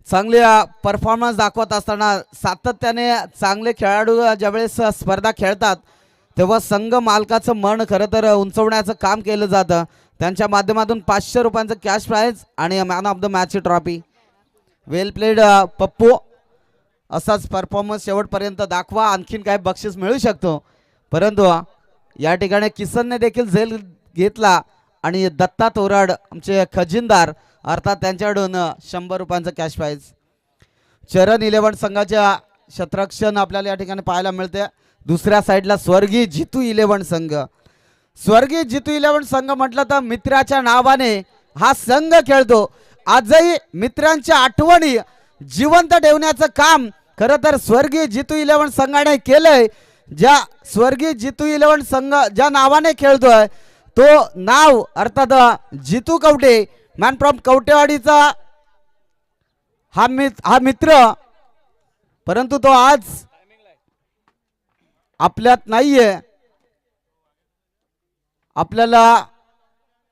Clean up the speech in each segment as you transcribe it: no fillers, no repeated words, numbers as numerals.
चांगले परफॉर्मन्स दाखवत असताना सातत्याने चांगले खेळाडू ज्यावेळेस स्पर्धा खेळतात तेव्हा संघ मालकाचं मन खरं तर उंचवण्याचं काम केलं जातं. त्यांच्या माध्यमातून 500 रुपयांचं कॅश प्राइज आणि मॅन ऑफ द मॅचची ट्रॉफी. Well played Pappu. असाच परफॉर्मन्स शेवटपर्यंत दाखवा, आणखीन काय बक्षीस मिळू शकतो. परंतु या ठिकाणी किसनने देखील झेल घेतला आणि दत्ता तोराड आमचे खजिनदार अर्थात त्यांच्याकडून 100 रुपयांचं कॅश प्राइज. चरण 11 संघाच्या शतरक्षण आपल्याला या ठिकाणी पाहायला मिळते. दुसऱ्या साईडला स्वर्गीय जितू 11 संघ. स्वर्गीय जितू 11 संघ म्हटलं तर मित्राच्या नावाने हा संघ खेळतो. आजही मित्रांच्या आठवणी जिवंत ठेवण्याचं काम खरं तर स्वर्गीय जितू 11 संघाने केलंय. ज्या स्वर्गीय जितू 11 संघ ज्या नावाने खेळतोय तो नाव अर्थात जितू कवटे, मॅन फ्रॉम कवटेवाडीचा हा मित्र. परंतु तो आज आपल्यात नाहीये,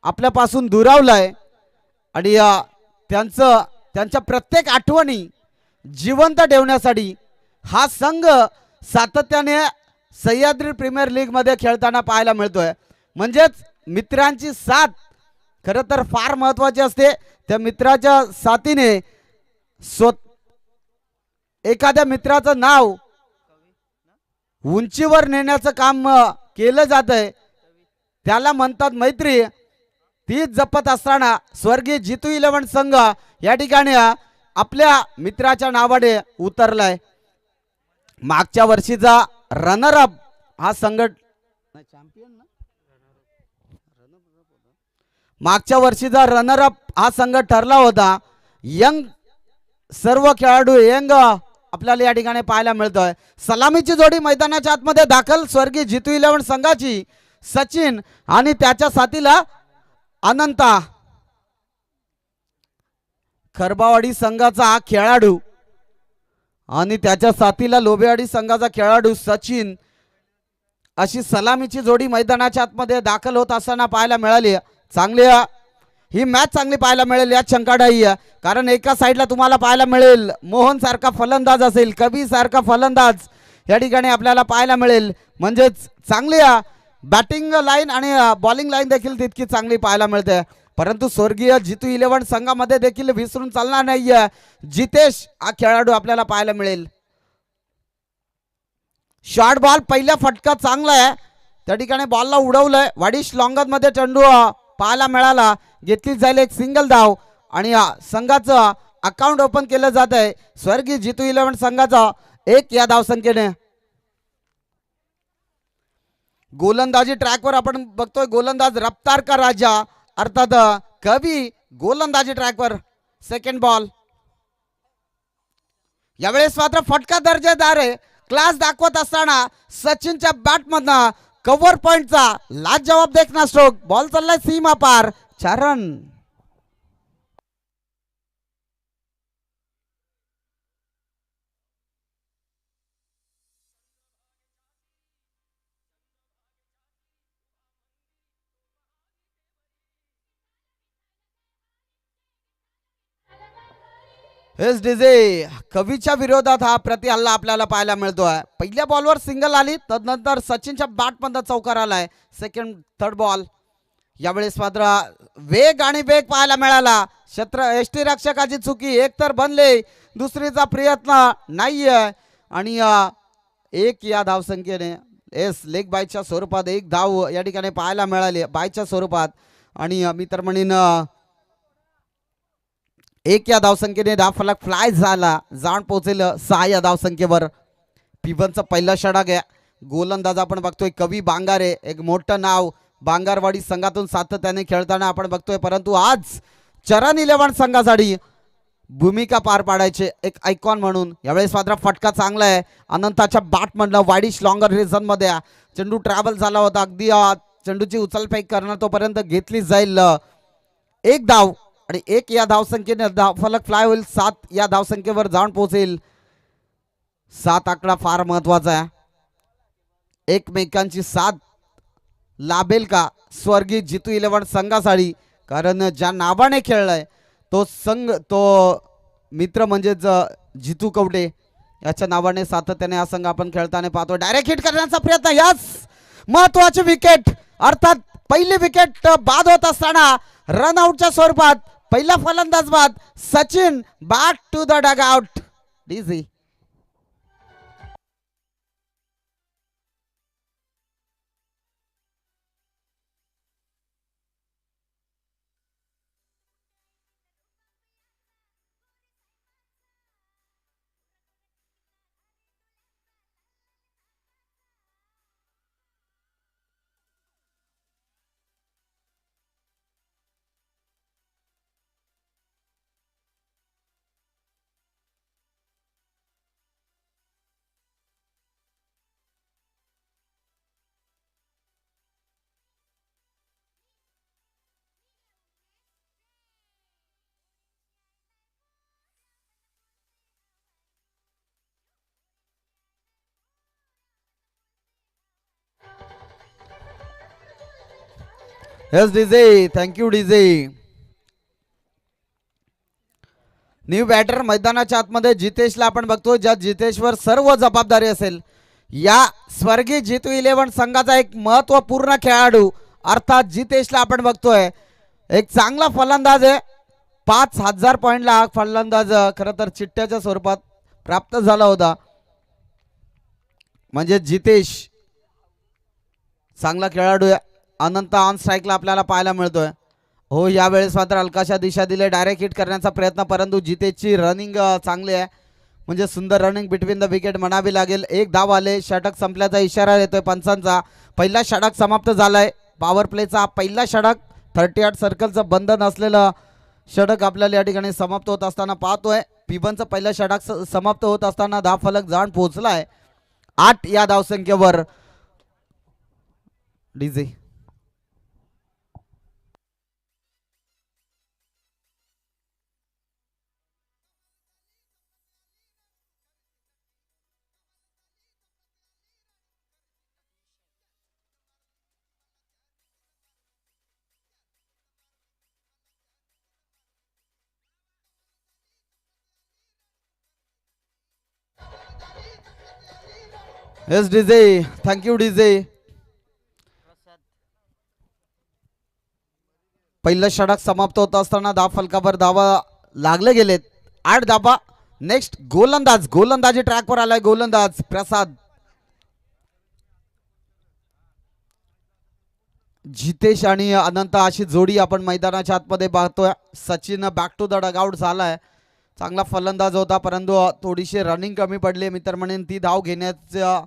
आपल्यापासून दुरावलाय आणि त्यांच्या प्रत्येक आठवणी जिवंत ठेवण्यासाठी हा संघ सातत्याने सह्याद्री प्रीमियर लीग मध्ये खेळताना पाहायला मिळतोय. म्हणजेच मित्रांची साथ खरं तर फार महत्वाची असते. त्या मित्राच्या साथीने एखाद्या मित्राचं नाव उंचीवर नेण्याचं काम केलं जातंय, त्याला म्हणतात मैत्री. तीच जपत असताना स्वर्गीय जितू 11 संघ या ठिकाणी आपल्या मित्राच्या नावाने उतरलाय. मागच्या वर्षीचा रनर अप हा संघ मागच्या वर्षीचा रनर अप हा संघ ठरला होता. यंग सर्व खेळाडू यंग आपल्याला या ठिकाणी पाहायला मिळतोय. सलामीची जोडी मैदानाच्या आतमध्ये दाखल स्वर्गीय जितू 11 संघाची सचिन आणि त्याच्या साथीला अनंता. खरबावाडी संघाचा हा खेळाडू आणि त्याच्या साथीला लोबेवाडी संघाचा खेळाडू सचिन. अशी सलामीची जोडी मैदानाच्या आतमध्ये दाखल होत असताना पाहायला मिळाली. चांगली ही मॅच चांगली पाहायला मिळेल या चंकाडाई. कारण एका साईडला तुम्हाला पाहायला मिळेल मोहन सारखा फलंदाज असेल, कबीर सारखा फलंदाज या ठिकाणी आपल्याला पाहायला मिळेल. म्हणजेच चांगली बॅटिंग लाईन आणि बॉलिंग लाईन देखील तितकी चांगली पाहायला मिळते. परंतु स्वर्गीय जितू 11 संघामध्ये देखील विसरून चालणार नाहीये जितेश हा खेळाडू आपल्याला पाहायला मिळेल. शॉर्ट बॉल पहिला फटका चांगला आहे, त्या ठिकाणी बॉलला उडवलंय. वाडिश लॉंगत मध्ये चेंडू पाहायला मिळाला. घेतली जाईल एक सिंगल धाव आणि संघाचं अकाउंट ओपन केलं जात आहे स्वर्गीय जितू 11 संघाचा 1 या धावसंख्येने. गोलंदाजी ट्रॅकवर आपण बघतोय गोलंदाज रफ्तार का राजा अर्थात कवी गोलंदाजी ट्रॅकवर. सेकंड बॉल यावेळेस मात्र फटका दर्जेदार आहे. क्लास दाखवत असताना सचिनच्या बॅटमधनं कव्हर पॉइंटचा लाजवाब देखना स्ट्रोक. बॉल चाललाय सीमा पार. 4 रन. हेच डीजे कवीच्या विरोधात हा प्रति हल्ला आपल्याला पाहायला मिळतोय. पहिल्या बॉलवर सिंगल आली, तदनंतर सचिनच्या बॅटमधून चौकार आलाय. सेकंड थर्ड बॉल यावेळेस मात्र वेग आणि वेग पाहायला मिळाला. यष्टी रक्षकाची चुकी एक तर बनले, दुसरीचा प्रयत्न नाहीये आणि 1 या धावसंख्येने लेग बायच्या स्वरूपात 1 धाव या ठिकाणी पाहायला मिळाली बायच्या स्वरूपात. आणि मी तर म्हणेन 1 या धावसंख्येने धावफलक फ्लाय झाला, जाण पोहोचेल 6 या धावसंख्येवर. पिबनचा पहिला षटक आहे. गोलंदाज आपण बघतोय कवी बांगारे, एक मोठं नाव बांगारवाडी संघातून सातत्याने खेळताना आपण बघतोय. परंतु आज चरण 11 संघासाठी भूमिका पार पाडायचे एक आयकॉन म्हणून. यावेळेस मात्र फटका चांगला आहे. अनंताच्या बॅटमधनं वाडिश लॉंगर रिझन मध्ये चेंडू ट्रॅव्हल झाला होता. अगदी चेंडूची उचलफेक करणार तोपर्यंत घेतली जाईल 1 धाव आणि 1 या धावसंख्येने धावफलक फ्लाय होईल. 7 या धावसंख्येवर जाऊन पोहोचेल. 7 आकडा फार महत्वाचा आहे. एकमेकांची साथ लाभेल का स्वर्गीय जितू 11 संघासाठी. कारण ज्या नावाने खेळलाय तो संघ, तो मित्र म्हणजेच जितू कवटे याच्या नावाने सातत्याने हा संघ आपण खेळताना पाहतो. डायरेक्ट हिट करण्याचा प्रयत्न, यस महत्वाची विकेट अर्थात पहिली विकेट बाद होत असताना रनआउटच्या स्वरूपात पहिला फलंदाज बाद. Sachin back to the dugout. DG yes DJ, thank you DJ. New batter मैदानाच्या आतमध्ये जितेशला आपण बघतो, ज्या जितेशवर सर्व जबाबदारी असेल. या स्वर्गीय जितू 11 संघाचा एक महत्वपूर्ण खेळाडू अर्थात जितेशला आपण बघतोय. एक चांगला फलंदाज आहे. 5000 पॉइंटला फलंदाज खरं तर चिठ्ठ्याच्या स्वरूपात प्राप्त झाला होता. म्हणजे जितेश चांगला खेळाडू आहे. अनंत ऑन स्ट्राईकला आपल्याला पाहायला मिळतोय. हो यावेळेस मात्र हलकाशा दिशा दिले, डायरेक्ट हिट करण्याचा प्रयत्न, परंतु जितेशची रनिंग चांगली आहे. म्हणजे सुंदर रनिंग बिटवीन द विकेट म्हणावी लागेल. एक धाव आले, षटक संपल्याचा इशारा येतोय पंचांचा. पहिला षटक समाप्त झालाय. पॉवर प्लेचा पहिला षटक 38 सर्कलचं बंधन असलेलं षटक आपल्याला या ठिकाणी समाप्त होत असताना पाहतोय. पिबनचं पहिलं षटक समाप्त होत असताना धाव फलक जाण पोहोचलाय 8 या धावसंख्येवर. DJ yes DJ, thank you DJ. पहिलं षटक समाप्त होत असताना धाव फलकावर धावा लागले गेलेत. 8 धावा. नेक्स्ट गोलंदाज, गोलंदाजी ट्रॅकवर आलाय गोलंदाज प्रसाद. जितेश आणि अनंत अशी जोडी आपण मैदानाच्या आतमध्ये पाहतोय. Sachin back to the dugout झालाय. चांगला फलंदाज होता परंतु थोडीशी रनिंग कमी पडली. मित्र म्हणेन ती धाव घेण्याचा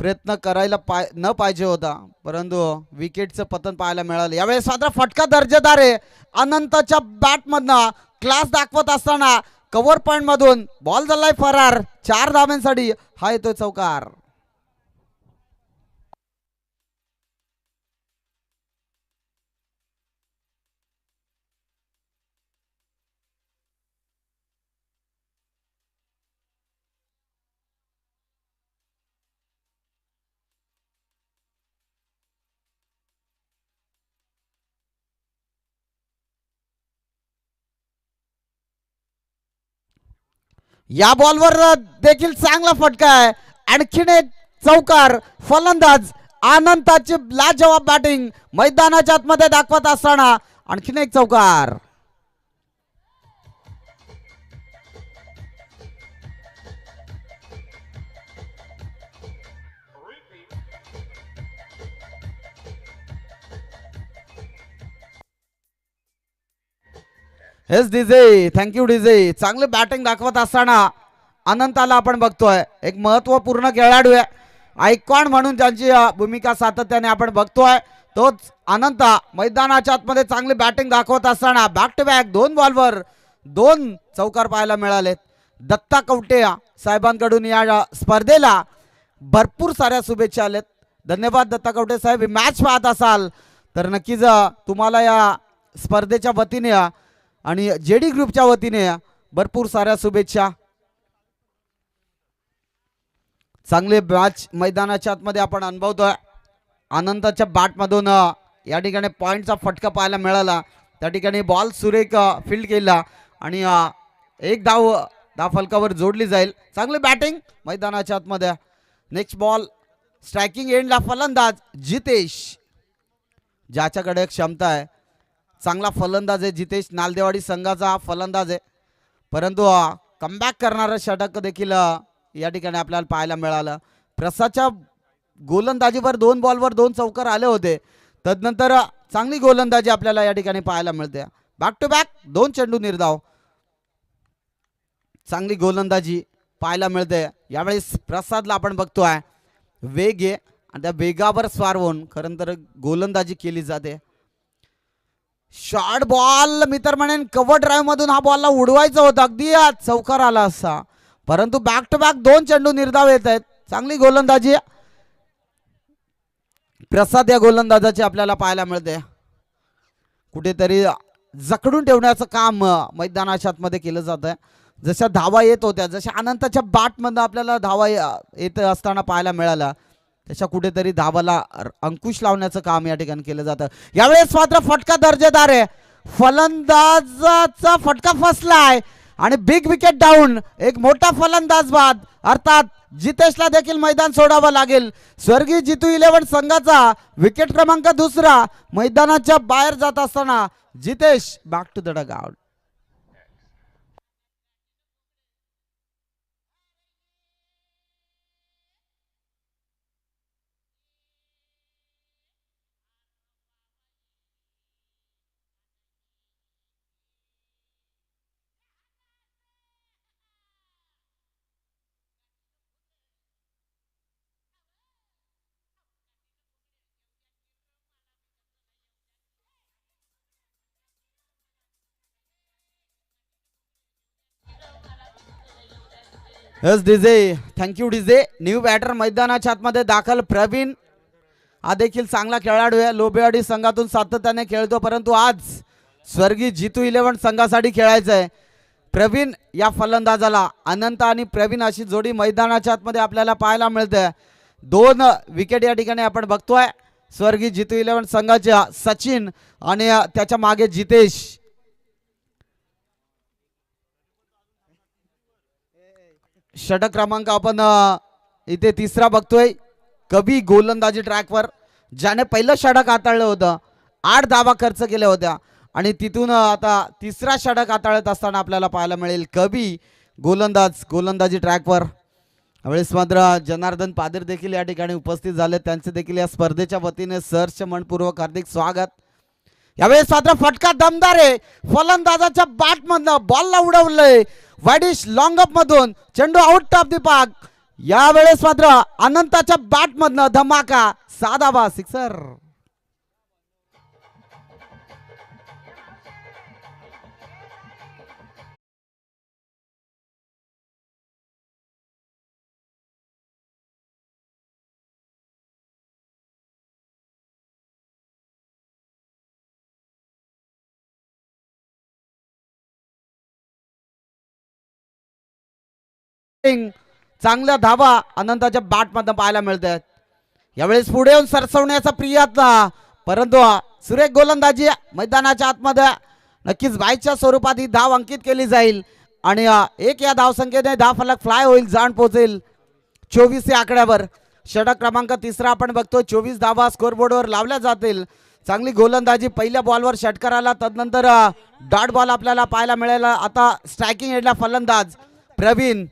प्रयत्न करायला न पाहिजे होता, परंतु विकेटचं पतन पाहायला मिळालं. यावेळेस मात्र फटका दर्जेदार आहे. अनंतच्या बॅटमधनं क्लास दाखवत असताना कव्हर पॉइंट मधून बॉल झालाय फरार. 4 धावांसाठी हा येतोय चौकार. या बॉलवर देखील चांगला फटका आहे. आणखीन एक चौकार. फलंदाज अनंताची लाजवाब बॅटिंग मैदानाच्या आतमध्ये दाखवत असताना आणखीन एक चौकार. हेच डीजे, थँक्यू डीजे. चांगली बॅटिंग दाखवत असताना अनंताला आपण बघतोय. एक महत्वपूर्ण खेळाडू आहे. आयकॉन म्हणून त्यांची भूमिका सातत्याने आपण बघतोय. तोच अनंत मैदानाच्या आतमध्ये चांगली बॅटिंग दाखवत असताना बॅक टू बॅक 2 बॉलवर 2 चौकार पाहायला मिळालेत. दत्ता कवटे साहेबांकडून या स्पर्धेला भरपूर साऱ्या शुभेच्छा आलेत. धन्यवाद दत्ता कवटे साहेब. मॅच पाहत असाल तर नक्कीच तुम्हाला या स्पर्धेच्या वतीने आणि जेडी ग्रुपच्या वतीने भरपूर साऱ्या शुभेच्छा. चांगले मॅच मैदानाच्या आतमध्ये आपण अनुभवतोय. अनंताच्या बॅटमधून या ठिकाणी पॉइंटचा फटका पाहायला मिळाला. त्या ठिकाणी बॉल सुरेख फील्ड केला आणि एक धाव फलकावर जोडली जाईल. चांगली बॅटिंग मैदानाच्या आतमध्ये. नेक्स्ट बॉल स्ट्रायकिंग एंडला फलंदाज जितेश, ज्याच्याकडे क्षमता आहे. चांगला फलंदाज आहे जितेश, नालदेवाडी संघाचा हा फलंदाज आहे. परंतु कमबॅक करणारं षटक देखील या ठिकाणी आपल्याला पाहायला मिळालं. प्रसादच्या गोलंदाजीवर 2 बॉलवर 2 चौकार आले होते. तदनंतर चांगली गोलंदाजी आपल्याला या ठिकाणी पाहायला मिळते. बॅक टू बॅक 2 चेंडू निर्धाव. चांगली गोलंदाजी पाहायला मिळते. यावेळेस प्रसादला आपण बघतोय वेग आहे आणि त्या वेगावर स्वार होऊन खरं तर गोलंदाजी केली जाते. शॉर्ट बॉल मी तर म्हणेन कव्हर ड्राईव्ह मधून हा बॉलला उडवायचा होता, अगदी चौकार आला असता. परंतु बॅक टू बॅक 2 चेंडू निर्धाव येत आहेत. चांगली गोलंदाजी प्रसाद या गोलंदाजाची आपल्याला पाहायला मिळते. कुठेतरी जकडून ठेवण्याचं काम मैदानाच्या आतमध्ये केलं जात आहे. जशा धावा येत होत्या, जशा अनंताच्या बॅटमधून आपल्याला धावा येत असताना पाहायला मिळाला, तशा कुठेतरी धावाला अंकुश लावण्याचं काम या ठिकाणी केलं जातं. यावेळेस मात्र फटका दर्जेदार आहे. फलंदाजाचा फटका फसलाय आणि बिग विकेट डाऊन. एक मोठा फलंदाज बाद, अर्थात जितेशला देखील मैदान सोडावं लागेल. स्वर्गीय जितू 11 संघाचा विकेट क्रमांक 2 मैदानाच्या बाहेर जात असताना Jitesh back to the dugout. Yes DJ, thank you DJ. New batter मैदानाच्या आतमध्ये दाखल प्रवीण, हा देखील चांगला खेळाडू आहे. लोबेवाडी संघातून सातत्याने खेळतो, परंतु आज स्वर्गीय जितू 11 संघासाठी खेळायचं आहे. प्रवीण या फलंदाजाला, अनंत आणि प्रवीण अशी जोडी मैदानाच्या आतमध्ये आपल्याला पाहायला मिळते. 2 विकेट या ठिकाणी आपण बघतोय. स्वर्गीय जितू 11 संघाच्या सचिन आणि त्याच्या मागे जितेश. षटक क्रमांक आपण इथे 3 बघतोय. कभी गोलंदाजी ट्रॅकवर, ज्याने पहिलं षटक हाताळलं होतं, 8 धावा खर्च केल्या होत्या आणि तिथून आता 3रा षटक हाताळत असताना आपल्याला पाहायला मिळेल कभी गोलंदाजी ट्रॅकवर. यावेळेस मात्र जनार्दन पादर देखील या ठिकाणी उपस्थित झाले. त्यांचे देखील या स्पर्धेच्या वतीने सहर्ष मनपूर्वक हार्दिक स्वागत. यावेळेस मात्र फटका दमदार आहे. फलंदाजाच्या बॅटमधनं बॉलला उडवलंय वाईडिश लॉंग अप मधून, चेंडू आउट ऑफ द पार्क. यावेळेस मात्र अनंताच्या बॅटमधनं धमाका, 6 धावा, सिक्सर. चांगल्या धावा अनंताच्या बॅटमधनं पाहायला मिळतात. यावेळेस पुढे येऊन सरसवण्याचा प्रयत्न, परंतु सुरेख गोलंदाजी मैदानाच्या आतमध्ये. नक्कीच बाईच्या स्वरूपात ही धाव अंकित केली जाईल आणि एक या धावसंख्येने 10 फलक फ्लाय होईल, जाण पोहोचेल 24 या आकड्यावर. षटक क्रमांक 3 आपण बघतो. 24 धावा स्कोरबोर्डवर लावल्या जातील. चांगली गोलंदाजी पहिल्या बॉलवर षटकाराला, तदनंतर डॉट बॉल आपल्याला पाहायला मिळेल. आता स्ट्रायकिंग एंडला फलंदाज प्रवीण,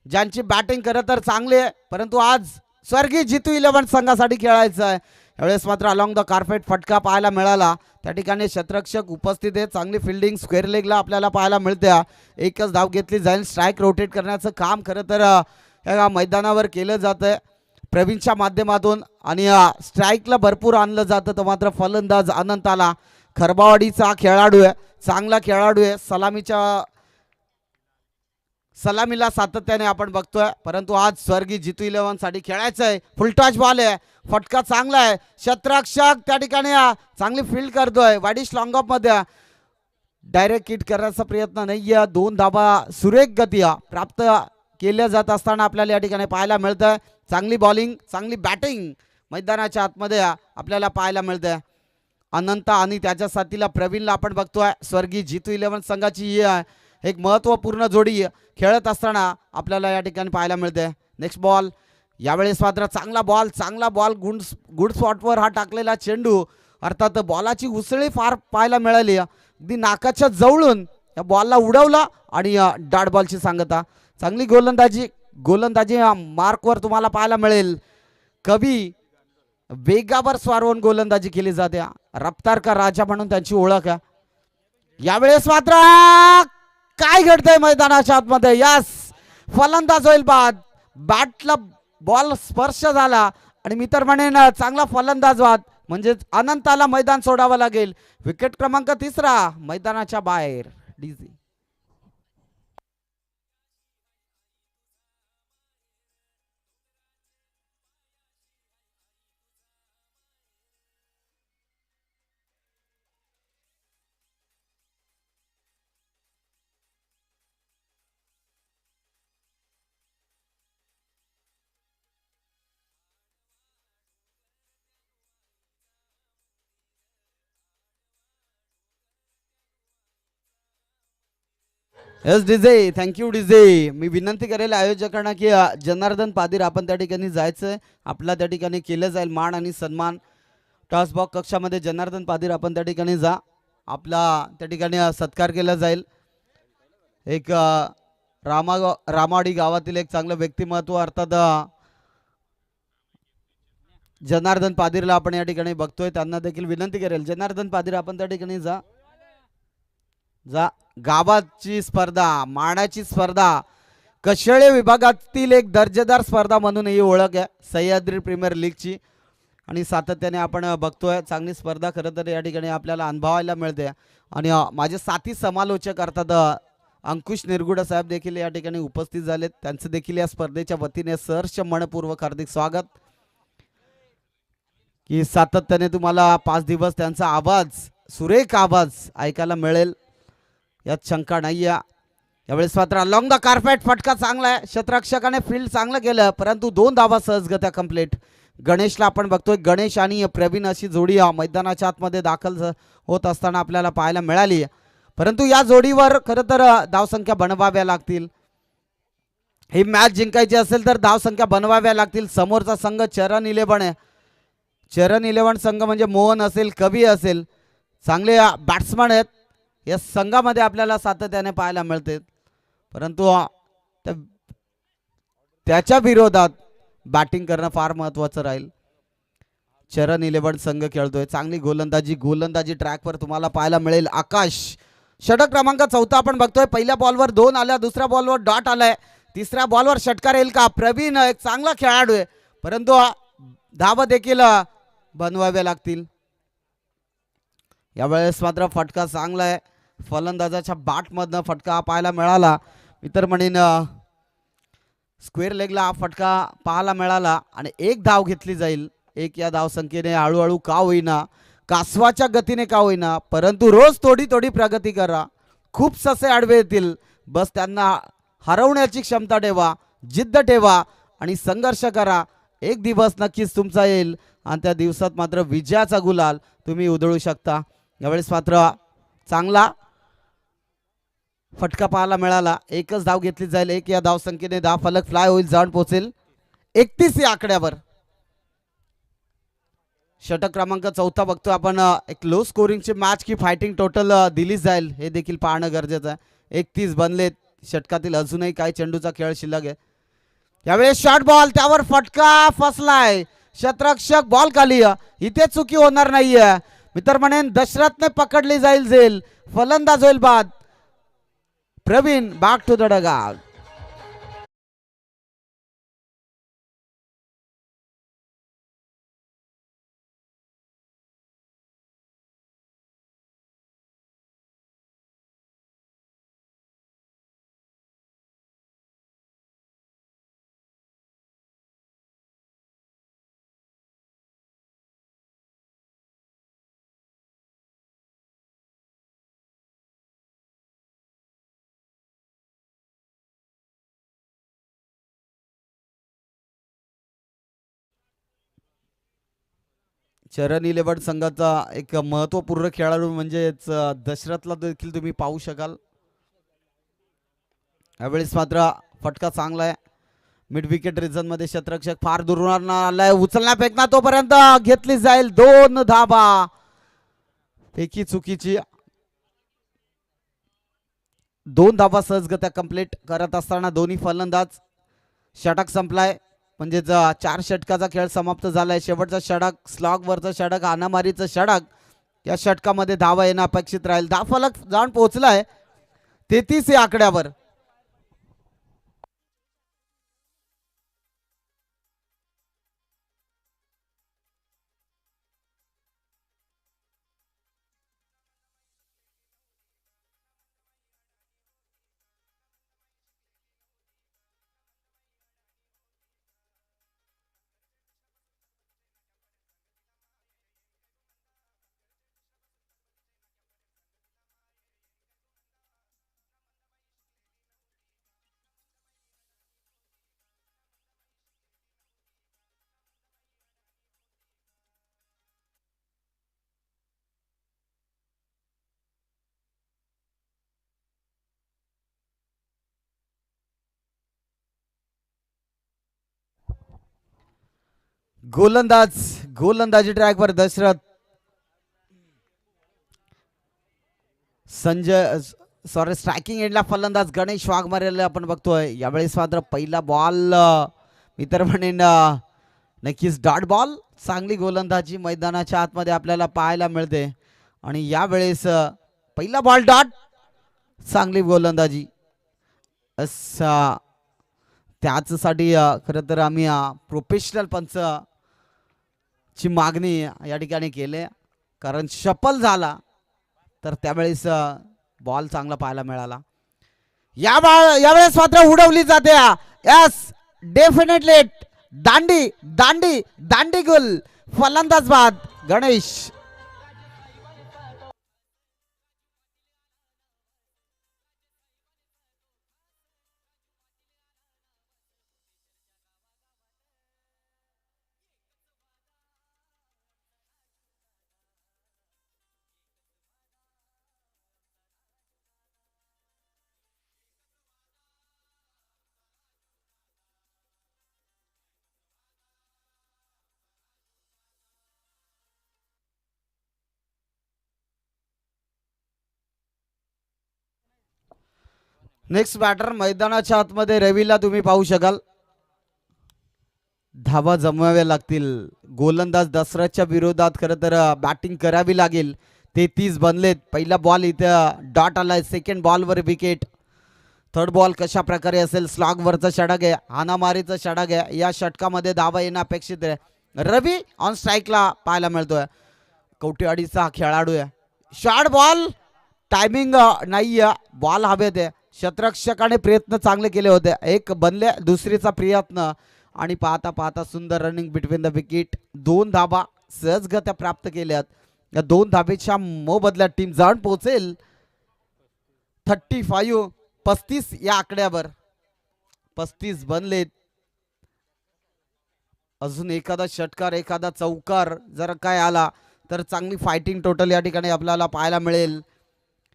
ज्यांची बॅटिंग खरं तर चांगली आहे, परंतु आज स्वर्गीय जितू 11 संघासाठी खेळायचं आहे. यावेळेस मात्र अलॉंग द कार्पेट फटका पाहायला मिळाला. त्या ठिकाणी क्षेत्ररक्षक उपस्थित आहे. चांगली फिल्डिंग स्क्वेअर लेगला आपल्याला पाहायला मिळते. एकच धाव घेतली जाईल. स्ट्राईक रोटेट करण्याचं काम खरं तर या मैदानावर केलं जातं प्रवीणच्या माध्यमातून आणि स्ट्राईकला भरपूर आणलं जातं. तर मात्र फलंदाज अनंताला, खरबावाडीचा खेळाडू आहे, चांगला खेळाडू आहे. सलामीला सातत्याने आपण बघतोय, परंतु आज स्वर्गीय जितू 11 साठी खेळायचं आहे. फुलटॉच बॉल आहे, फटका चांगला आहे. क्षेत्ररक्षक त्या ठिकाणी चांगली फील्ड करतोय. वाईडिश लॉंग ऑफ मध्ये डायरेक्ट हिट करण्याचा प्रयत्न नाहीये. 2 धावा सुरेख गती प्राप्त केल्या जात असताना आपल्याला या ठिकाणी पाहायला मिळतंय. चांगली बॉलिंग, चांगली बॅटिंग मैदानाच्या आतमध्ये आपल्याला पाहायला मिळतंय. अनंत आणि त्याच्या साथीला प्रवीणला आपण बघतोय. स्वर्गीय जितू 11 संघाची ही एक महत्त्वपूर्ण जोडी खेळत असताना आपल्याला या ठिकाणी पाहायला मिळते. नेक्स्ट बॉल, यावेळेस मात्र चांगला बॉल गुड स्पॉटवर हा टाकलेला चेंडू, अर्थात बॉलाची उसळी फार पाहायला मिळाली. अगदी नाकाच्या जवळून या बॉलला उडवला आणि डॉट बॉलची सांगता. चांगली गोलंदाजी मार्कवर तुम्हाला पाहायला मिळेल. कवी वेगावर स्वार होऊन गोलंदाजी केली जाते. रफ्तार का राजा म्हणून त्यांची ओळख आहे. यावेळेस मात्र काय घडतंय मैदानाच्या आतमध्ये? यस, फलंदाज होईल बाद. बॅटला बॉल स्पर्श झाला आणि मी तर म्हणेन चांगला फलंदाज बाद, म्हणजेच अनंताला मैदान सोडावं लागेल. विकेट क्रमांक 3 मैदानाच्या बाहेर. डीजी यस डीजे, थँक्यू डीजे. मी विनंती करेल आयोजकांना की जनार्दन पादीर आपण त्या ठिकाणी जायचं. आपला त्या ठिकाणी केलं जाईल मान आणि सन्मान. टॉसबॉक्स कक्षामध्ये जनार्दन पादीर आपण त्या ठिकाणी जा. आपला त्या ठिकाणी सत्कार केला जाईल. एक रामाडी गावातील एक चांगलं व्यक्तिमत्व, अर्थात जनार्दन पादीरला आपण या ठिकाणी बघतोय. त्यांना देखील विनंती करेल, जनार्दन पादीर आपण त्या ठिकाणी जा. गावाची स्पर्धा, मानाची स्पर्धा, कशेळे विभागातील एक दर्जेदार स्पर्धा म्हणून ही ओळख आहे सह्याद्री प्रीमियर लीगची. आणि सातत्याने आपण बघतोय चांगली स्पर्धा खरं तर या ठिकाणी आपल्याला अनुभवायला मिळते. आणि माझे साथी समालोचक अर्थात अंकुश निरगुडे साहेब देखील या ठिकाणी उपस्थित झालेत. त्यांचं देखील या स्पर्धेच्या वतीने सहर्ष मनपूर्वक हार्दिक स्वागत. की सातत्याने तुम्हाला 5 दिवस त्यांचा आवाज, सुरेख आवाज ऐकायला मिळेल यात शंका नाही आहे. यावेळेस मात्र लॉंग द कार्पेट फटका चांगला आहे. क्षेत्ररक्षकाने फील्ड चांगलं केलं, परंतु 2 धावा सहजगत्या कंप्लीट. गणेशला आपण बघतोय, गणेश आणि प्रवीण अशी जोडी मैदानाच्या आतमध्ये दाखल होत असताना आपल्याला पाहायला मिळाली. परंतु या जोडीवर खरं तर धावसंख्या बनवाव्या लागतील. ही मॅच जिंकायची असेल तर धावसंख्या बनवाव्या लागतील. समोरचा संघ चरण 11 आहे. चरण 11 संघ म्हणजे मोहन असेल, कवी असेल, चांगले बॅट्समन आहेत. या संघामध्ये आपल्याला सातत्याने पाहायला मिळते. परंतु त्याच्या विरोधात बॅटिंग करणं फार महत्त्वाचं राहील. चरण 11 संघ खेळतोय. चांगली गोलंदाजी ट्रॅकवर तुम्हाला पाहायला मिळेल. आकाश षटक क्रमांक 4 आपण बघतोय. पहिल्या बॉलवर 2 आल्या, दुसऱ्या बॉलवर डॉट आलाय, तिसऱ्या बॉलवर षटकार येईल का? प्रवीण एक चांगला खेळाडू आहे, परंतु धावा देखील बनवाव्या लागतील. यावेळेस मात्र फटका चांगला आहे. फलंदाजाच्या बॅटमधनं फटका पाहायला मिळाला. मी तर म्हणेन स्क्वेअर लेगला हा फटका पाहायला मिळाला आणि 1 धाव घेतली जाईल. 1 या धावसंख्येने हळूहळू का होईना, कासवाच्या गतीने का होईना, परंतु रोज थोडी प्रगती करा. खूप ससे आडवे येतील, बस त्यांना हरवण्याची क्षमता ठेवा, जिद्द ठेवा आणि संघर्ष करा. एक दिवस नक्कीच तुमचा येईल आणि त्या दिवसात मात्र विजयाचा गुलाल तुम्ही उधळू शकता. यावेळेस मात्र चांगला फटका पाहायला मिळाला. 1च धाव घेतली जाईल. 1 या धावसंख्येने फलक फ्लाय होईल, जाऊन पोहोचेल 31 या आकड्यावर. षटक क्रमांक 4 बघतो आपण. एक लो स्कोरिंगची मॅच की फायटिंग टोटल दिली जाईल हे देखील पाहणं गरजेचं आहे. 31 बनलेत. षटकातील अजूनही काही चेंडूचा खेळ शिल्लक आहे. यावेळेस शॉर्ट बॉल, त्यावर फटका फसलाय. क्षेत्ररक्षक बॉल खाली. इथे चुकी होणार नाहीये. मी तर म्हणेन दशरथने पकडली जाईल झेल. फलंदाज होईल बाद. Praveen back to the dugout. Charan eleven संघाचा एक महत्वपूर्ण खेळाडू म्हणजेच दशरथला देखील तुम्ही पाहू शकाल. यावेळेस मात्र फटका चांगला आहे. मिड विकेट रिजन मध्ये क्षेत्ररक्षक फार दुरून आलाय. उचलण्या फेकना तोपर्यंत घेतली जाईल 2 धाबा. फेकी चुकीची. 2 धाबा सहजगत्या कंप्लीट करत असताना दोन्ही फलंदाज. षटक संपलाय म्हणजे 4 षटकाचा खेळ समाप्त झालाय. शेवटचा षटक स्लॉग वरचा षटक हाणामारीचं षटक. या षटकामध्ये धावा येणं अपेक्षित राहील. धावफलक जाऊन पोहोचलाय 33 या आकड्यावर. गोलंदाजी ट्रॅकवर दशरथ. संजय सॉरी स्ट्रायकिंग एंडला फलंदाज गणेश वाघमारेला आपण बघतोय. यावेळेस मात्र पहिला बॉल मी तर म्हणेन नक्कीच डॉट बॉल. चांगली गोलंदाजी मैदानाच्या आतमध्ये आपल्याला पाहायला मिळते आणि यावेळेस पहिला बॉल डॉट. चांगली गोलंदाजी. त्याचसाठी खरं तर आम्ही प्रोफेशनल पंच ची मागणी या ठिकाणी केली. कारण शफल झाला तर त्यावेळेस बॉल चांगला पाहायला मिळाला. यावेळेस मात्र उडवली जाते. यस डेफिनेटली दांडी दांडी दांडी गुल. फलंदाज बाद गणेश. नेक्स्ट बॅटर मैदानाच्या आतमध्ये रवीला तुम्ही पाहू शकाल. धावा जमवाव्या लागतील. गोलंदाज दशरथच्या विरोधात खरं तर बॅटिंग करावी लागेल. 33 बनलेत. पहिला बॉल इथं डॉट आलाय. सेकंड बॉलवर विकेट. थर्ड बॉल कशा प्रकारे असेल. स्लॉग वरचा षटक आहे. हाणामारीचं षटक आहे. या षटकामध्ये धावा येणं अपेक्षित आहे. रवी ऑन स्ट्राईकला पाहायला मिळतोय. कवटेवाडीचा हा खेळाडू आहे. शॉर्ट बॉल टायमिंग नाही. बॉल हवेत आहे. क्षेत्ररक्षकाने प्रयत्न चांगले केले होते. एक बनले दुसरीचा प्रयत्न आणि पाहता पाहता सुंदर रनिंग बिटवीन द विकेट. 2 धाबा सहजगत्या प्राप्त केल्यात. या 2 धाबेच्या मोबदल्यात टीम जाऊन पोहोचेल 35 या आकड्यावर. 35 बनलेत. अजून एखादा षटकार एखादा चौकार जर काय आला तर चांगली फायटिंग टोटल या ठिकाणी आपल्याला पाहायला मिळेल.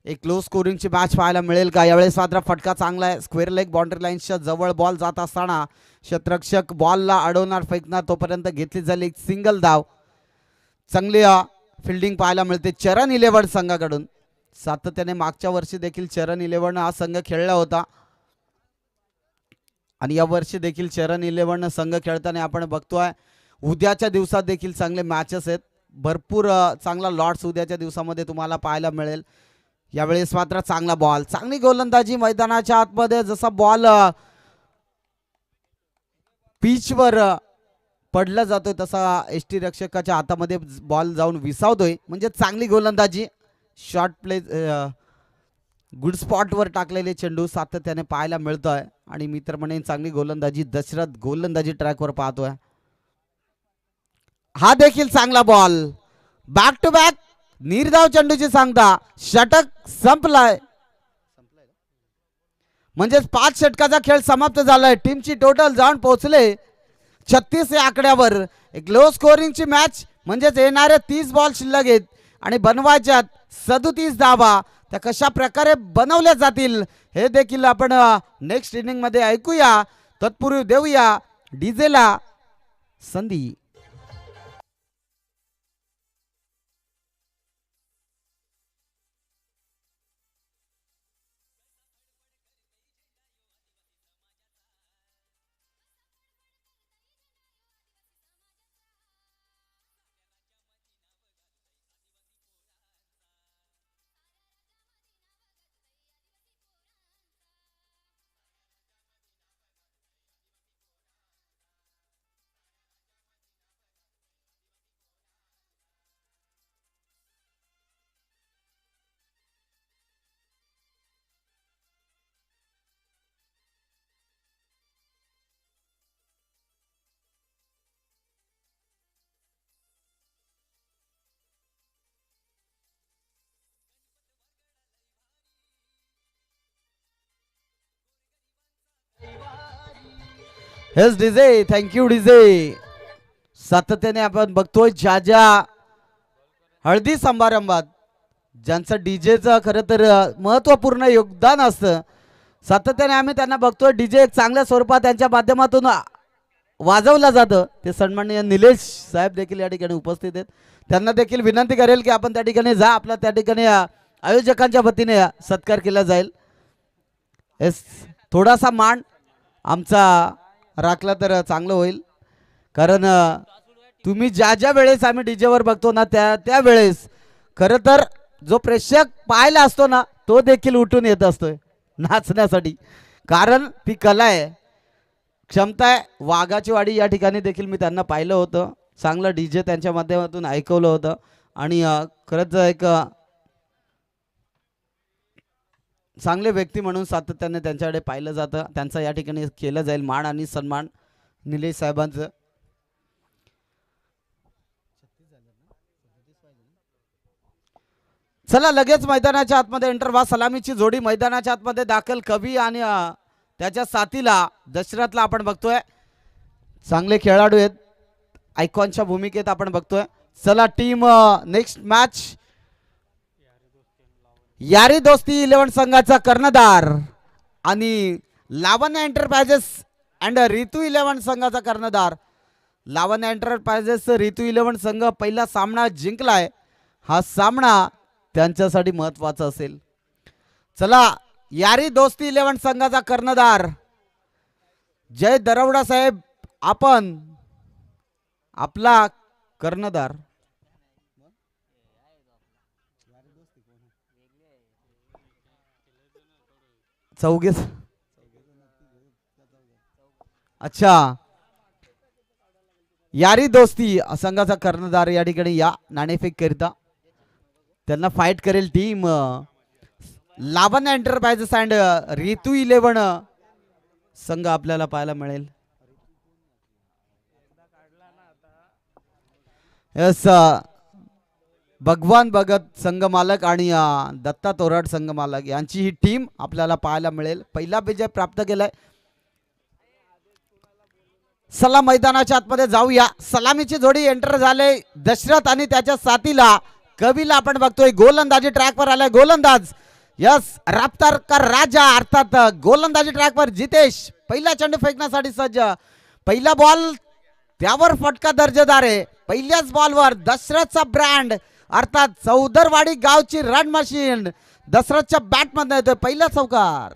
एक क्लोज स्कोरिंगची मॅच पाहायला मिळेल का. यावेळेस मात्र फटका चांगला आहे. स्क्वेअर लेग बाउंड्री लाईनच्या जवळ बॉल जात असताना क्षेत्ररक्षक बॉलला अडवणार फेकणार तोपर्यंत घेतली झाली एक सिंगल धाव. चांगली फिल्डिंग पाहायला मिळते चरण इलेव्हन संघाकडून. सातत्याने मागच्या वर्षी देखील चरण इलेव्हन हा संघ खेळला होता आणि या वर्षी देखील चरण इलेव्हन संघ खेळताना आपण बघतोय. उद्याच्या दिवसात देखील चांगले मॅचेस आहेत. भरपूर चांगला लॉट्स उद्याच्या दिवसामध्ये तुम्हाला पाहायला मिळेल. यावेळेस मात्र चांगला बॉल. चांगली गोलंदाजी मैदानाच्या आतमध्ये. जसा बॉल पिचवर पडला जातोय तसा एसटी रक्षकाच्या हातामध्ये बॉल जाऊन विसावतोय. म्हणजे चांगली गोलंदाजी. शॉर्ट प्ले गुड स्पॉटवर टाकलेले चेंडू सातत्याने पाहायला मिळतोय आणि मी तर म्हणेन चांगली गोलंदाजी. दशरथ गोलंदाजी ट्रॅकवर पाहतोय. हा देखील चांगला बॉल. बॅक टू बॅक निर्धाव चेंडूची सांगता. षटक संपलाय. म्हणजे 5 षटकाचा खेळ समाप्त झालाय. टीमची टोटल जाऊन पोहोचले 36 या आकड्यावर. एक लो स्कोरिंगची मॅच म्हणजेच येणारे 30 बॉल शिल्लक आहेत आणि बनवायच्यात 37 धावा, त्या कशा प्रकारे बनवल्या जातील हे देखील आपण नेक्स्ट इनिंग मध्ये ऐकूया. तत्पूर्वी देऊया डीजेला संधी. हेच डीजे, थँक्यू डीजे. सातत्याने आपण बघतोय ज्या ज्या हळदी समारंभात ज्यांचं डीजेचं खरं तर महत्वपूर्ण योगदान असतं, सातत्याने आम्ही त्यांना बघतोय. डीजे एक चांगल्या स्वरूपात त्यांच्या माध्यमातून वाजवलं जातं. ते सन्माननीय निलेश साहेब देखील या ठिकाणी उपस्थित आहेत. त्यांना देखील विनंती करेल की आपण त्या ठिकाणी जा, आपला त्या ठिकाणी आयोजकांच्या वतीने सत्कार केला जाईल. थोडासा मान आमचा राखला तर चांगलं होईल, कारण तुम्ही ज्या ज्या वेळेस आम्ही डीजेवर बघतो ना त्या वेळेस खरं तर जो प्रेक्षक पाहायला असतो ना तो देखील उठून येत असतोय नाचण्यासाठी, कारण ती कला आहे, क्षमता आहे. वाघाची वाडी या ठिकाणी देखील मी त्यांना पाहिलं होतं. चांगलं डीजे त्यांच्या माध्यमातून ऐकवलं होतं आणि खरंच एक चांगले व्यक्ती म्हणून सातत्याने त्यांच्याकडे पाहिलं जातं. त्यांचा या ठिकाणी केलं जाईल मान आणि सन्मान निलेश साहेबांचं. चला लगेच मैदानाच्या आतमध्ये एंटर व्हा. सलामीची जोडी मैदानाच्या आतमध्ये दाखल. कवी आणि त्याच्या साथीला दशरथला आपण बघतोय. चांगले खेळाडू आहेत, आयकॉनच्या भूमिकेत आपण बघतोय. चला टीम नेक्स्ट मॅच यारी दोस्ती 11 संघाचा कर्णधार आणि लावण्य एंटरप्राइजेस अँड रितू 11 संघाचा कर्णधार. लावण्य एंटरप्राइजेस रितू 11 संघ पहिला सामना जिंकलाय. हा सामना त्यांच्यासाठी महत्वाचा असेल. चला यारी दोस्ती 11 संघाचा कर्णधार जय दरवडा साहेब, आपण आपला कर्णधार. चौघे, अच्छा, यारी दोस्ती संघाचा कर्णधार या ठिकाणी या नाणेफेक करिता त्यांना फाईट करेल team Lavanya enterprises and Ritu 11 संघ आपल्याला पाहायला मिळेल. यस, भगवान भगत संघ मालक आणि दत्ता तोराड संघ मालक यांची ही टीम आपल्याला पाहायला मिळेल. पहिला विजय प्राप्त केलाय. चला मैदानाच्या आतमध्ये जाऊया. सलामीची जोडी एंटर झाले. दशरथ आणि त्याच्या साथीला कवीला आपण बघतोय. गोलंदाजी ट्रॅकवर आलाय गोलंदाज. यस, राफ्तारकर राजा अर्थात गोलंदाजी ट्रॅकवर जितेश पहिला चेंडू फेकण्यासाठी सज्ज. पहिला बॉल त्यावर फटका दर्जेदार आहे. पहिल्याच बॉलवर दशरथचा ब्रँड अर्थात चौदरवाडी गावची रन मशीन दशरथच्या बॅट मध्ये येतोय पहिला चौकार.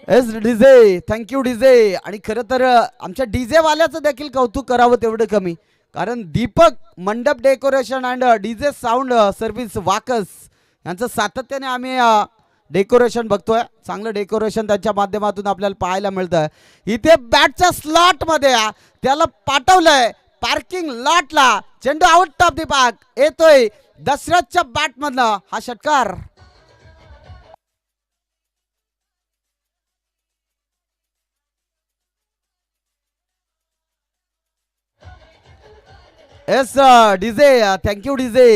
S DJ, thank you DJ. आणि खरं तर आमच्या डीजे वाल्याचं देखील कौतुक करावं तेवढं कमी, कारण Deepak Mandap decoration and DJ sound service वाकस यांचं सातत्याने आम्ही डेकोरेशन बघतोय. चांगलं डेकोरेशन त्यांच्या माध्यमातून आपल्याला पाहायला मिळतंय. इथे बॅटच्या स्लॉट मध्ये त्याला पाठवलंय पार्किंग लॉटला. चेंडू आउट ऑफ दी पार्क येतोय दशरथच्या बॅट मधनं हा षटकार. S DJ, thank you DJ.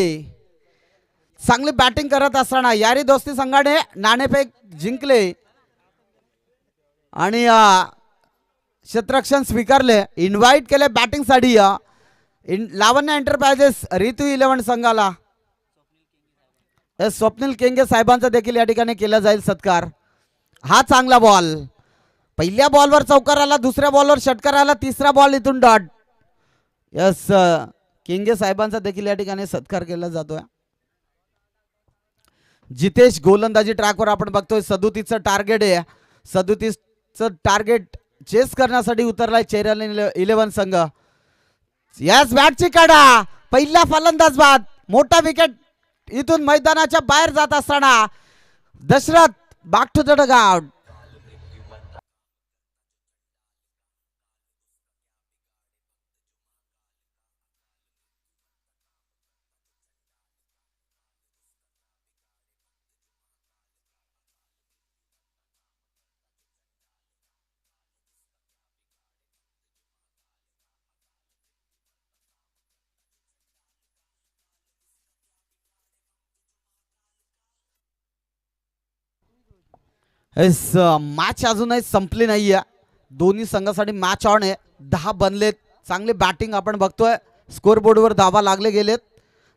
चांगली बॅटिंग करत असताना यारी दोस्ती संघाने नाणेफेक जिंकले आणि क्षेत्ररक्षण स्वीकारले. इन्व्हाइट केले बॅटिंग साठी लावण्य एंटरप्राइजेस ऋतू 11 संघाला. स्वप्नील केंगे साहेबांचा देखील या ठिकाणी केला जाईल सत्कार. हा चांगला बॉल, पहिल्या बॉलवर चौकार आला, दुसऱ्या बॉलवर षटकार आला, तिसरा बॉल इथून डॉट. यस, केंगे साहेबांचा देखील या ठिकाणी सत्कार केला जातोय. जितेश गोलंदाजी ट्रॅकवर आपण बघतोय. 37चं टार्गेट आहे. 37चं टार्गेट चेस करण्यासाठी उतरलाय चेरल 11 संघ. यस, बॅटची काढा, पहिला फलंदाज बाद, मोठा विकेट इथून मैदानाच्या बाहेर जात असताना Dashrath back to the dugout. Match अजूनही संपली नाहीये. दोन्ही संघासाठी मॅच ऑन आहे. 10 बनलेत. चांगली बॅटिंग आपण बघतोय. स्कोर बोर्डवर धावा लागले गेलेत.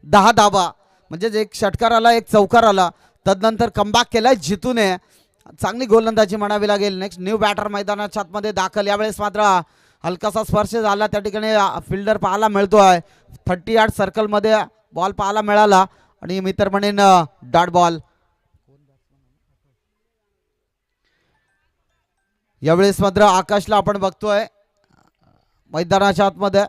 10 धावा म्हणजे एक षटकार आला, एक चौकार आला, तदनंतर कमबॅक केलाय जितूने. चांगली गोलंदाजी म्हणावी लागेल. नेक्स्ट न्यू बॅटर मैदानाच्या आतमध्ये दाखल. यावेळेस मात्र हलकासा स्पर्श झाला, त्या ठिकाणी फिल्डर पाहायला मिळतोय. 30 सर्कल मध्ये बॉल पाहायला मिळाला आणि मी तर म्हणेन डॉट बॉल. यावेळेस मात्र आकाशला आपण बघतोय मैदानाच्या आतमध्ये.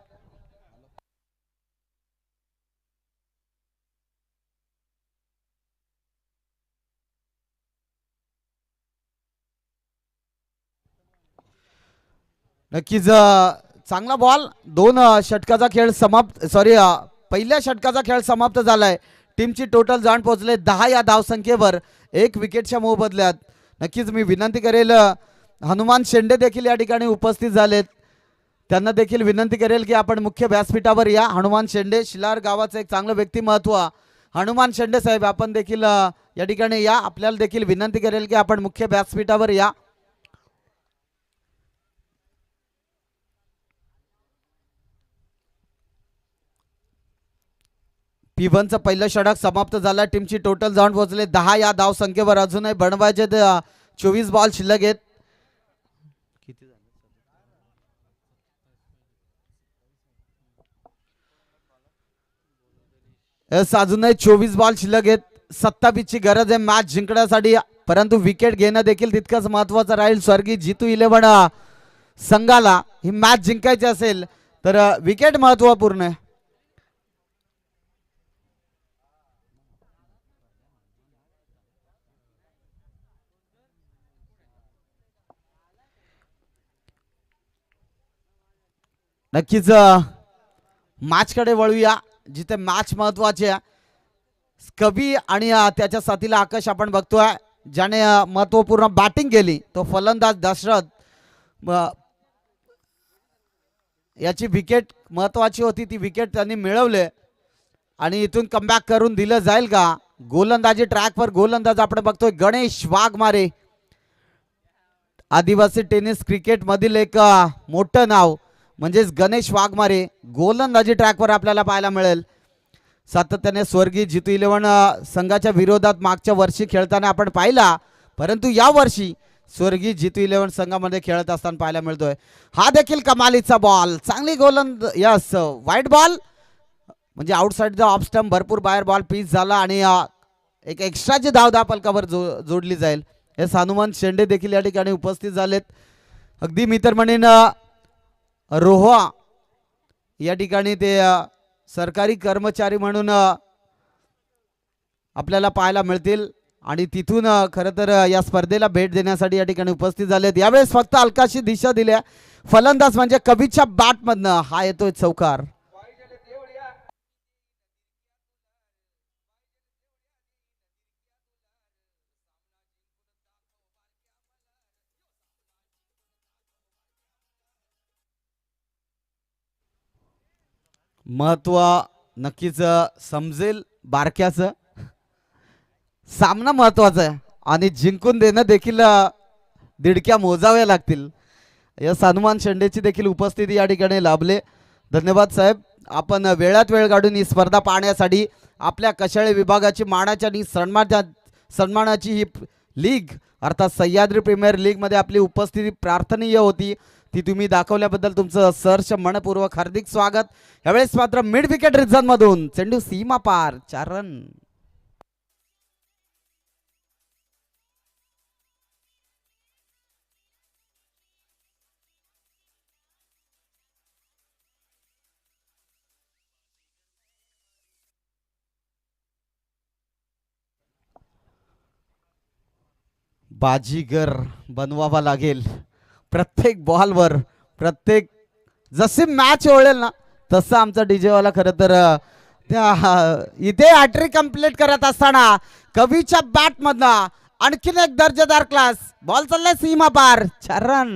नक्कीच चांगला बॉल. 2 षटकाचा खेळ समाप्त, पहिल्या षटकाचा खेळ समाप्त झालाय. टीमची टोटल जाण पोहोचले 10 या धावसंख्येवर, 1 विकेटच्या मोबदल्यात. नक्कीच मी विनंती करेल, हनुमान शेंडे देखील या ठिकाणी उपस्थित झालेत, त्यांना देखील विनंती करेल की आपण मुख्य व्यासपीठावर या. हनुमान शेंडे शिलार गावाचं एक चांगलं व्यक्तिमत्व. हनुमान शेंडे साहेब आपण देखील या ठिकाणी या. आपल्याला देखील विनंती करेल की आपण मुख्य व्यासपीठावर या. P1चं पहिलं षटक समाप्त झालं. टीमची टोटल जाऊन पोहोचले 10 या धावसंख्येवर. अजूनही बनवायचे 24 बॉल शिल्लक आहेत. अजूनही 24 बॉल शिल्लक आहेत. 27ची गरज आहे मॅच जिंकण्यासाठी, परंतु विकेट घेणं देखील तितकंच महत्वाचं राहील. स्वर्गीय जितू 11 संघाला ही मॅच जिंकायची असेल तर विकेट महत्वपूर्ण आहे. नक्कीच मॅचकडे वळूया, जिथे मॅच महत्वाची आहे. कवी आणि त्याच्या साथीला आकाश आपण बघतोय, ज्याने महत्वपूर्ण बॅटिंग केली तो फलंदाज दशरथ. याची विकेट महत्वाची होती, ती विकेट त्यांनी मिळवले आणि इथून कमबॅक करून दिलं जाईल का. गोलंदाजी ट्रॅकवर गोलंदाज आपण बघतोय गणेश वाघमारे, आदिवासी टेनिस क्रिकेट मधील एक मोठं नाव म्हणजेच गणेश वाघमारे गोलंदाजी ट्रॅकवर आपल्याला पाहायला मिळेल. सातत्याने स्वर्गीय जितू 11 संघाच्या विरोधात मागच्या वर्षी खेळताना आपण पाहिला, परंतु या वर्षी स्वर्गीय जितू 11 संघामध्ये खेळत असताना पाहायला मिळतोय. हा देखील कमालीचा बॉल, चांगली यस वाईट बॉल म्हणजे आउटसाइड द ऑफ स्टंप, भरपूर बाहेर बॉल पीस झाला आणि एक एक्स्ट्राची धाव पलकावर जोडली जाईल. एस हनुमान शेंडे देखील या ठिकाणी उपस्थित झालेत. अगदी मी तर म्हणेन रोहा या ठिकाणी ते सरकारी कर्मचारी म्हणून आपल्याला पाहायला मिळतील आणि तिथून खरं तर या स्पर्धेला भेट देण्यासाठी या ठिकाणी उपस्थित झालेत. यावेळेस फक्त हलकाशी दिशा दिल्या फलंदाज म्हणजे कवीच्या बॅटमधनं हा येतोय चौकार. महत्व नक्कीच समजेल बारक्याचं. सामना महत्वाचा आहे आणि जिंकून देणं देखील दिडक्या मोजाव्या लागतील. यस हनुमान शेंडेची देखील उपस्थिती या ठिकाणी लाभले. धन्यवाद साहेब. आपण वेळात वेळ काढून ही स्पर्धा पाहण्यासाठी आपल्या कशाळे विभागाची मानाच्या आणि सन्मानाची ही लीग अर्थात सह्याद्री प्रीमियर लीग मध्ये आपली उपस्थिती प्रार्थनीय होती. ती तुम्ही दाखवल्याबद्दल तुमचं सहर्ष मनपूर्वक हार्दिक स्वागत. यावेळेस मात्र मिड विकेट रिझन मधून चेंडू सीमा पार 4 रन. बाजीगर बनवावा लागेल प्रत्येक बॉलवर. प्रत्येक जसे मॅच ओळेल ना तसं आमचा डीजे वाला खरं तर इथे हॅट्रिक कंप्लीट करत असताना कवीच्या बॅट मधनं आणखीन एक दर्जेदार क्लास. बॉल चाललाय सीमा पार 4 रन.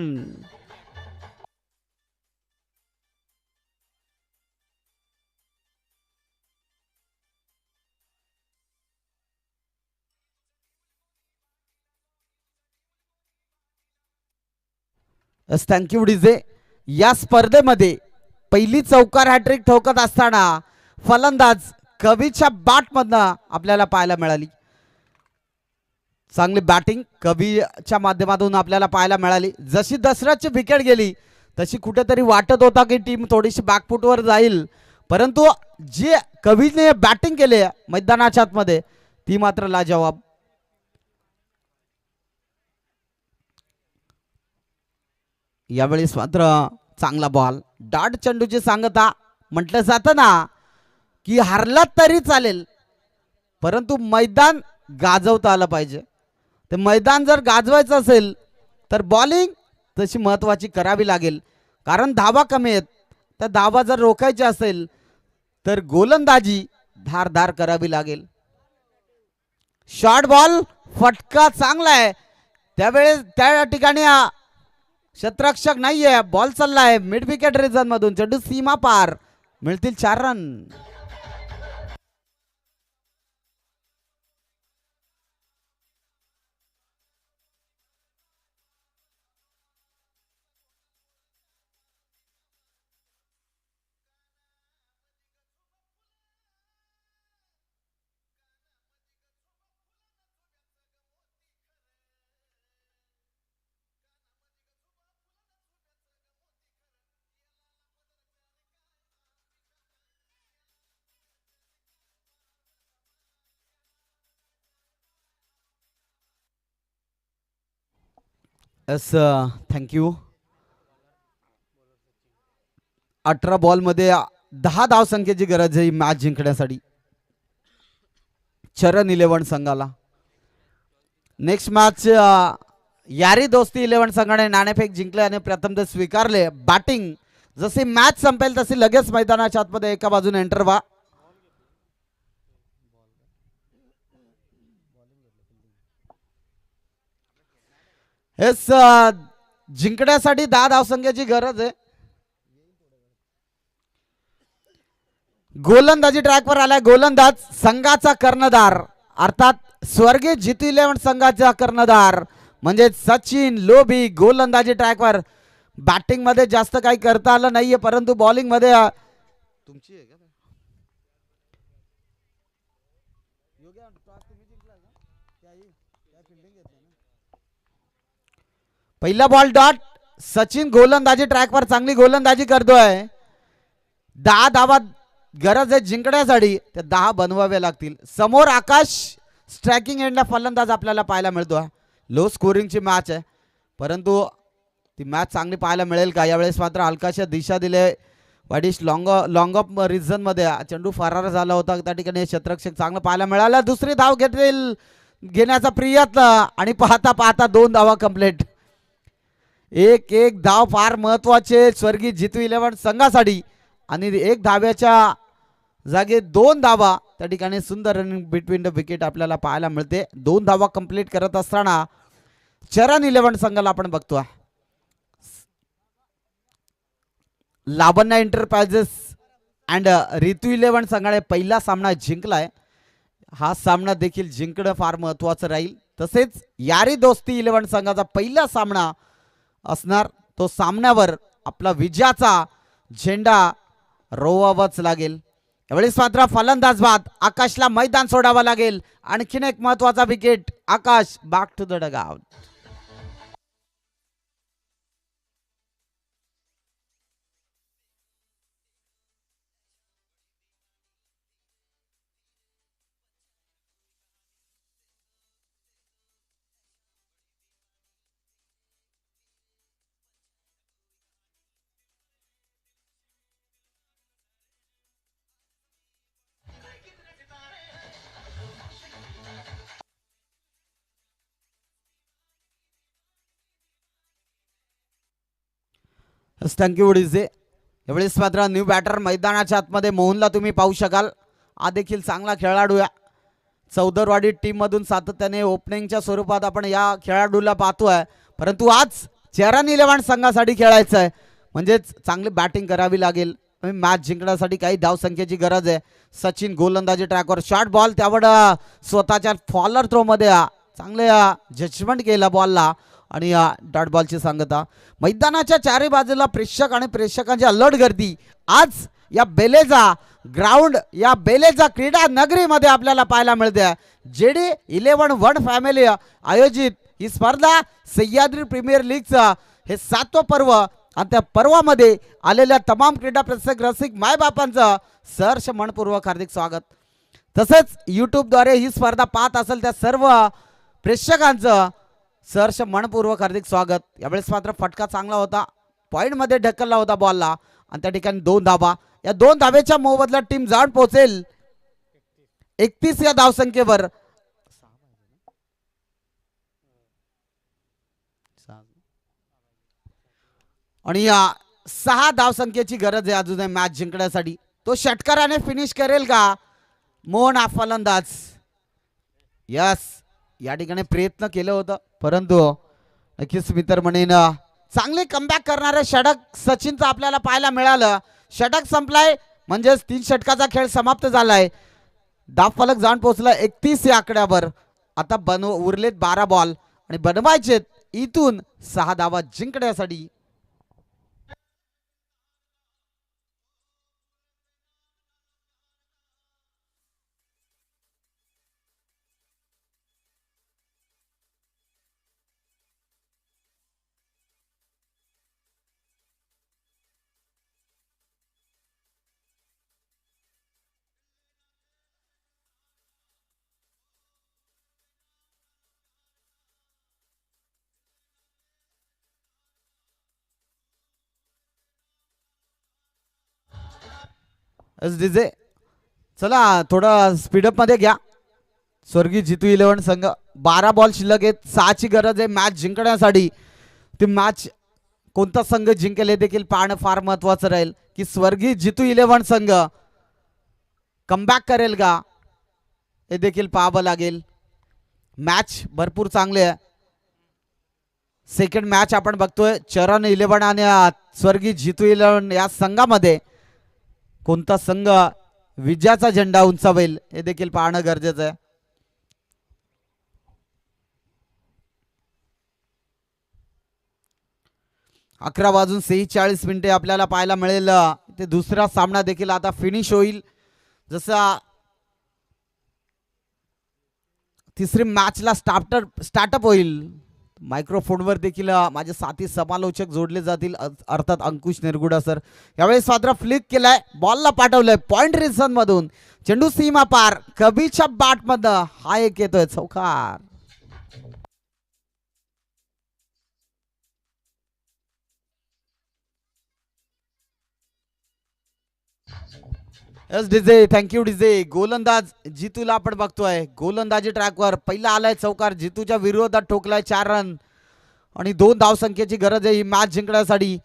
Thank you DJ. या स्पर्धेमध्ये पहिली चौकार हॅट्रिक ठोकत असताना फलंदाज कवीच्या बॅट मधनं आपल्याला पाहायला मिळाली. चांगली बॅटिंग कवीच्या माध्यमातून आपल्याला पाहायला मिळाली. जशी दसऱ्याची विकेट गेली तशी कुठेतरी वाटत होता की टीम थोडीशी बॅकफुटवर जाईल, परंतु जे कवीने बॅटिंग केली मैदानाच्या आतमध्ये ती मात्र लाजवाब. यावेळेस मात्र चांगला बॉल. डाट चेंडूची सांगता. म्हटलं जातं ना की हारला तरी चालेल परंतु मैदान गाजवता आलं पाहिजे. ते मैदान जर गाजवायचं असेल तर बॉलिंग तशी महत्वाची करावी लागेल, कारण धावा कमी आहेत. तर धावा जर रोखायची असेल तर गोलंदाजी धारदार करावी लागेल. शॉर्ट बॉल फटका चांगला आहे. त्यावेळेस त्या ठिकाणी क्षेत्ररक्षक नाहीये. बॉल चाललाय मिड विकेट रिजन मधून. चेंडू सीमा पार. मिळतील 4 रन. Yes thank you. 18 बॉल मध्ये 10 धाव संख्येची गरज आहे मॅच जिंकण्यासाठी चरण 11 संघाला. नेक्स्ट मॅच यारी दोस्ती 11 संघाने नाणेफेक जिंकले आणि प्रथम ते स्वीकारले. बॅटिंग जशी मॅच संपेल तशी लगेच मैदानाच्या आतमध्ये एका बाजूने एंटर व्हा. हेच जिंकण्यासाठी 10 धावसंख्येची गरज आहे. गोलंदाजी ट्रॅकवर आलाय. गोलंदाज संघाचा कर्णधार अर्थात स्वर्गीय जितू 11 संघाचा कर्णधार म्हणजे सचिन लोभी गोलंदाजी ट्रॅकवर. बॅटिंग मध्ये जास्त काही करता आलं नाहीये परंतु बॉलिंग मध्ये तुमची आहे का पहिला बॉल डॉट. सचिन गोलंदाजी ट्रॅकवर चांगली गोलंदाजी करतोय. 10 धावा गरज आहे जिंकण्यासाठी. त्या 10 बनवाव्या लागतील. समोर आकाश स्ट्रायकिंग एंडला फलंदाज आपल्याला पाहायला मिळतोय. लो स्कोरिंगची मॅच आहे परंतु ती मॅच चांगली पाहायला मिळेल का. यावेळेस मात्र हलकाशा दिशा दिले वाडीश लॉंग ऑफ रिझन मध्ये. चेंडू फरार झाला होता त्या ठिकाणी क्षेत्ररक्षक चांगलं पाहायला मिळाला. दुसरी धाव घेण्याचा प्रयत्न आणि पाहता पाहता 2 धावा कंप्लीट. एक धाव फार महत्वाचे स्वर्गीय जितू 11 संघासाठी आणि 1 धाव्याच्या जागे 2 धावा त्या ठिकाणी सुंदर रनिंग बिटवीन द विकेट आपल्याला पाहायला मिळते. 2 धावा कंप्लीट करत असताना चरण 11 संघाला आपण बघतोय. लावण्या एंटरप्राइजेस अँड ऋतू 11 संघाने पहिला सामना जिंकलाय हा सामना देखील जिंकणं फार महत्वाचं राहील. तसेच यारी दोस्ती 11 संघाचा पहिला सामना असणार. तो सामन्यावर आपला विजयाचा झेंडा रोवावाच लागेल. यावेळेस मात्र फलंदाज बाद आकाशला मैदान सोडावं लागेल. आणखीन एक महत्वाचा wicket. Akash back to the dugout. Thank you उडीचे. यावेळेस मात्र न्यू बॅटर मैदानाच्या आतमध्ये मोहनला तुम्ही पाहू शकाल. हा देखील चांगला खेळाडू आहे. चौदरवाडी टीम मधून सातत्याने ओपनिंगच्या स्वरूपात आपण या खेळाडूला पाहतोय. परंतु आज चेरन 11 संघासाठी खेळायचं आहे म्हणजेच चांगली बॅटिंग करावी लागेल. मॅच जिंकण्यासाठी काही धावसंख्येची गरज आहे. सचिन गोलंदाजी ट्रॅकवर शॉर्ट बॉल त्यावर स्वतःच्या फॉलर थ्रो मध्ये चांगले जजमेंट केला बॉलला आणि डॉट बॉलची सांगता. मैदानाच्या चारही बाजूला प्रेक्षक आणि प्रेक्षकांची अलर्ट गर्दी आज या बेलेजा ग्राउंड या बेलेजा क्रीडा नगरीमध्ये आपल्याला पाहायला मिळते. जेडी 11 फॅमिली आयोजित ही स्पर्धा सह्याद्री प्रीमियर लीगचं हे 7वं पर्व आणि त्या पर्वामध्ये आलेल्या तमाम क्रीडा प्रेक्षक रसिक मायबापांचं सहर्ष मनपूर्वक हार्दिक स्वागत. तसेच यूट्यूबद्वारे ही स्पर्धा पाहत असेल त्या सर्व प्रेक्षकांचं सहर्ष मनपूर्वक हार्दिक स्वागत. यावेळेस मात्र फटका चांगला होता. पॉइंट मध्ये ढकलला होता बॉलला आणि त्या ठिकाणी 2 धाबा. या 2 धाब्याच्या मोबदल्यात टीम जाऊन पोहोचेल 31 या धावसंख्येवर. आणि या 6 धावसंख्येची गरज आहे अजून मॅच जिंकण्यासाठी. तो षटकाराने फिनिश करेल का मोहन हा फलंदाज. यस या ठिकाणी प्रयत्न केलं होतं परंतु नक्कीच मित्र म्हणेन चांगले कमबॅक करणारे षटक सचिनचं आपल्याला पाहायला मिळालं. षटक संपलाय म्हणजेच 3 षटकाचा खेळ समाप्त झालाय. धाव फलक जाऊन पोहोचला 31 या आकड्यावर. आता उरलेत 12 बॉल आणि बनवायचेत इथून 6 धावा जिंकण्यासाठी. डीजे चला थोडं स्पीडअप मध्ये घ्या. स्वर्गीय जितू 11 संघ 12 बॉल शिल्लक आहेत. 6 ची गरज आहे मॅच जिंकण्यासाठी. ती मॅच कोणता संघ जिंकेल हे देखील पाहणं फार महत्वाचं राहील की स्वर्गीय जितू 11 संघ कमबॅक करेल का हे देखील पाहावं लागेल. मॅच भरपूर चांगले आहे. सेकंड मॅच आपण बघतोय चरण 11 आणि स्वर्गीय जितू 11 या संघामध्ये कोणता संघ विजयाचा झेंडा उंचावेल हे देखील पाहणं गरजेचं आहे. अकरा वाजून 46 मिनिटे आपल्याला पाहायला मिळेल. ते दुसरा सामना देखील आता फिनिश होईल. जसा तिसरी मॅचला स्टार्टअप होईल. मायक्रोफोनवर देखील माझे साथी समालोचक जोडले जातील अर्थात अंकुश निरगुडा सर. यावेळेस मात्र फ्लिक केलाय बॉलला पाठवलंय पॉइंट रिझन मधून चेंडू सीमा पार कबीच्या बॅट मध्ये हा एक येतोय चौकार. S DJ thank you DJ. गोलंदाज जितूला आपण बघतोय गोलंदाजी ट्रॅकवर पहिला आलाय चौकार. जितूच्या विरोधात ठोकलाय 4 रन आणि 2 धावसंख्येची गरज आहे ही मॅच जिंकण्यासाठी.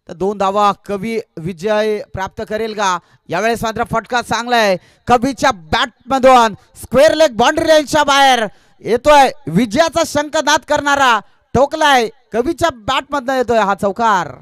तर 2 धावा कवी विजय प्राप्त करेल का. यावेळेस मात्र फटका चांगला आहे कवीच्या बॅट मधून स्क्वेअर लेग बाउंड्री लाईनच्या बाहेर येतोय. विजयाचा शंखनाद करणारा ठोकलाय कवीच्या बॅट मधनं येतोय हा चौकार.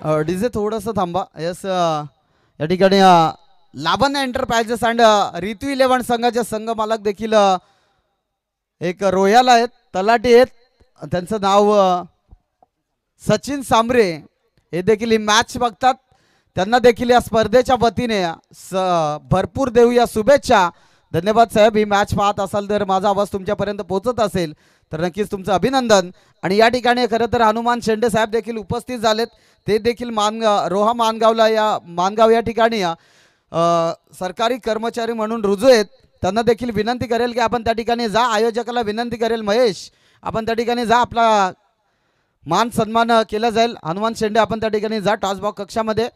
डीजे थोडंसं थांबा. यस या ठिकाणी लावण्य एंटरप्राइजेस अँड रितू 11 संघाचे संघ मालक देखील एक रोयल आहेत, तलाठी आहेत. त्यांचं नाव सचिन सांबरे. हे देखील ही मॅच बघतात. त्यांना देखील या स्पर्धेच्या वतीने भरपूर देऊया शुभेच्छा. धन्यवाद साहेब. ही मॅच पाहत असाल तर माझा आवाज तुमच्यापर्यंत पोहोचत असेल तर नक्कीच तुमचं अभिनंदन. आणि या ठिकाणी खरं तर हनुमान शेंडे साहेब देखील उपस्थित झालेत. ते देखील रोहा मानगावला मानगाव या ठिकाणी सरकारी कर्मचारी म्हणून रुजू आहेत. त्यांना देखील विनंती करेल की आपण त्या ठिकाणी जा. आयोजकाला विनंती करेल महेश आपण त्या ठिकाणी जा, आपला मान सन्मान केला जाईल. हनुमान शेंडे आपण त्या ठिकाणी जा टॉसबॉक्स कक्षामध्ये.